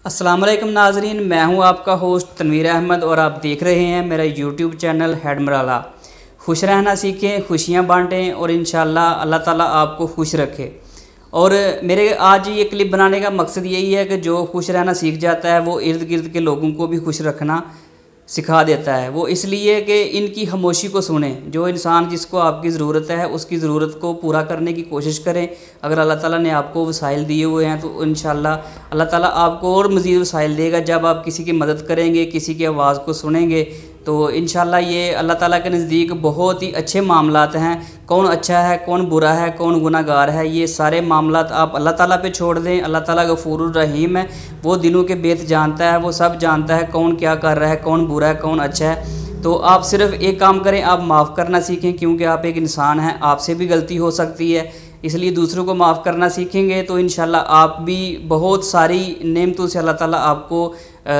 अस्सलाम वालेकुम नाजरीन, मैं हूं आपका होस्ट तनवीर अहमद और आप देख रहे हैं मेरा यूट्यूब चैनल हेडमराला। खुश रहना सीखें, खुशियां बांटें और इंशाल्लाह अल्लाह ताला आपको खुश रखे। और मेरे आज ये क्लिप बनाने का मकसद यही है कि जो खुश रहना सीख जाता है वो इर्द गिर्द के लोगों को भी खुश रखना सिखा देता है। वो इसलिए कि इनकी खामोशी को सुने। जो इंसान जिसको आपकी ज़रूरत है उसकी ज़रूरत को पूरा करने की कोशिश करें। अगर अल्लाह ताला ने आपको वसाइल दिए हुए हैं तो इंशाल्लाह अल्लाह ताला आपको और मज़ीद वसाइल देगा। जब आप किसी की मदद करेंगे, किसी की आवाज़ को सुनेंगे तो इंशाल्लाह ये अल्लाह ताला के नज़दीक बहुत ही अच्छे मामलात हैं। कौन अच्छा है, कौन बुरा है, कौन गुनाहगार है, ये सारे मामलात आप अल्लाह ताला पे छोड़ दें। अल्लाह ताला गफूरुर रहीम है, वो दिलों के बेत जानता है, वो सब जानता है कौन क्या कर रहा है, कौन बुरा है, कौन अच्छा है। तो आप सिर्फ एक काम करें, आप माफ़ करना सीखें, क्योंकि आप एक इंसान हैं, आपसे भी गलती हो सकती है। इसलिए दूसरों को माफ़ करना सीखेंगे तो इंशाल्लाह आप भी बहुत सारी नेमतों से अल्लाह ताला आपको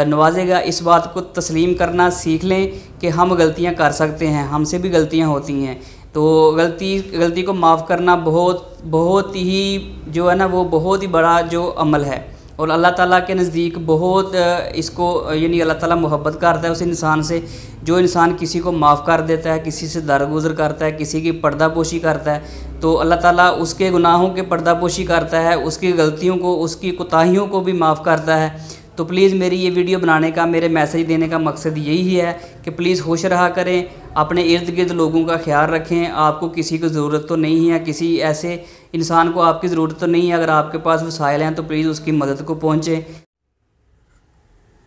नवाजेगा। इस बात को तस्लीम करना सीख लें कि हम गलतियां कर सकते हैं, हमसे भी गलतियां होती हैं। तो गलती को माफ़ करना बहुत ही जो है ना, वो बहुत ही बड़ा जो अमल है और अल्लाह ताला के नज़दीक बहुत इसको यानी अल्लाह ताला मोहब्बत करता है उस इंसान से। जो इंसान किसी को माफ़ कर देता है, किसी से दरगुजर करता है, किसी की पर्दापोशी करता है, तो अल्लाह ताला उसके गुनाहों के पर्दापोशी करता है, उसकी गलतियों को, उसकी कोताहियों को भी माफ़ करता है। तो प्लीज़ मेरी ये वीडियो बनाने का, मेरे मैसेज देने का मकसद यही है कि प्लीज़ खुश रहा करें, अपने इर्द गिर्द लोगों का ख्याल रखें। आपको किसी की ज़रूरत तो नहीं है, किसी ऐसे इंसान को आपकी ज़रूरत तो नहीं है। अगर आपके पास वसाइल हैं तो प्लीज़ उसकी मदद को पहुँचें।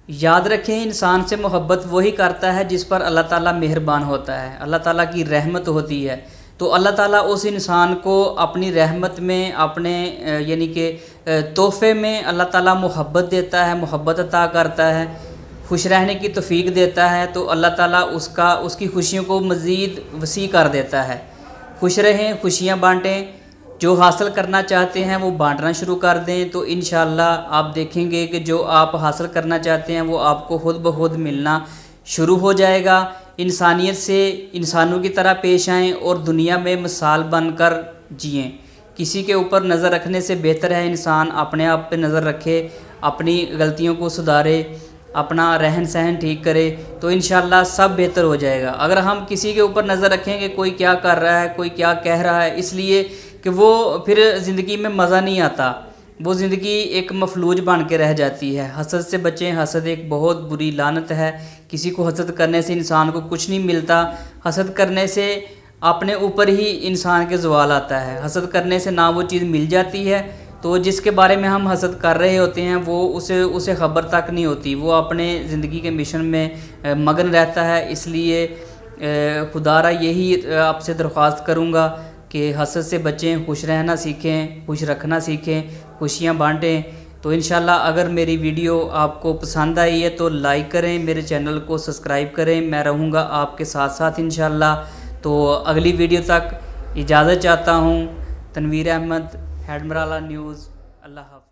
याद रखें, इंसान से मोहब्बत वही करता है जिस पर अल्लाह ताला मेहरबान होता है, अल्लाह ताला की रहमत होती है। तो अल्लाह ताला उस इंसान को अपनी रहमत में, अपने यानी कि तोहफ़े में अल्लाह ताला मोहब्बत देता है, मोहब्बत अता करता है, खुश रहने की तौफीक देता है। तो अल्लाह ताला उसकी खुशियों को मज़ीद वसी कर देता है। खुश रहें, खुशियाँ बाँटें, जो हासिल करना चाहते हैं वो बांटना शुरू कर दें तो इंशाल्लाह आप देखेंगे कि जो आप हासिल करना चाहते हैं वो आपको खुद ब खुद मिलना शुरू हो जाएगा। इंसानियत से इंसानों की तरह पेश आएँ और दुनिया में मिसाल बनकर जिएं। किसी के ऊपर नज़र रखने से बेहतर है इंसान अपने आप पे नज़र रखे, अपनी गलतियों को सुधारे, अपना रहन सहन ठीक करे, तो इंशाल्लाह सब बेहतर हो जाएगा। अगर हम किसी के ऊपर नज़र रखेंगे कोई क्या कर रहा है, कोई क्या कह रहा है, इसलिए कि वो फिर ज़िंदगी में मज़ा नहीं आता, वो ज़िंदगी एक मफलूज बन के रह जाती है। हसद से बचें, हसद एक बहुत बुरी लानत है। किसी को हसद करने से इंसान को कुछ नहीं मिलता। हसद करने से अपने ऊपर ही इंसान के ज़वाल आता है। हसद करने से ना वो चीज़ मिल जाती है तो जिसके बारे में हम हसद कर रहे होते हैं वो उसे ख़बर तक नहीं होती, वो अपने ज़िंदगी के मिशन में मगन रहता है। इसलिए खुदारा यही आपसे दरख्वास्त करूँगा कि हसद से बचें, खुश रहना सीखें, खुश रखना सीखें, खुशियाँ बांटें। तो इंशाल्लाह अगर मेरी वीडियो आपको पसंद आई है तो लाइक करें, मेरे चैनल को सब्सक्राइब करें। मैं रहूँगा आपके साथ साथ इंशाल्लाह। तो अगली वीडियो तक इजाज़त चाहता हूँ। तनवीर अहमद, हेडमराला न्यूज़। अल्लाह हाफ़िज़।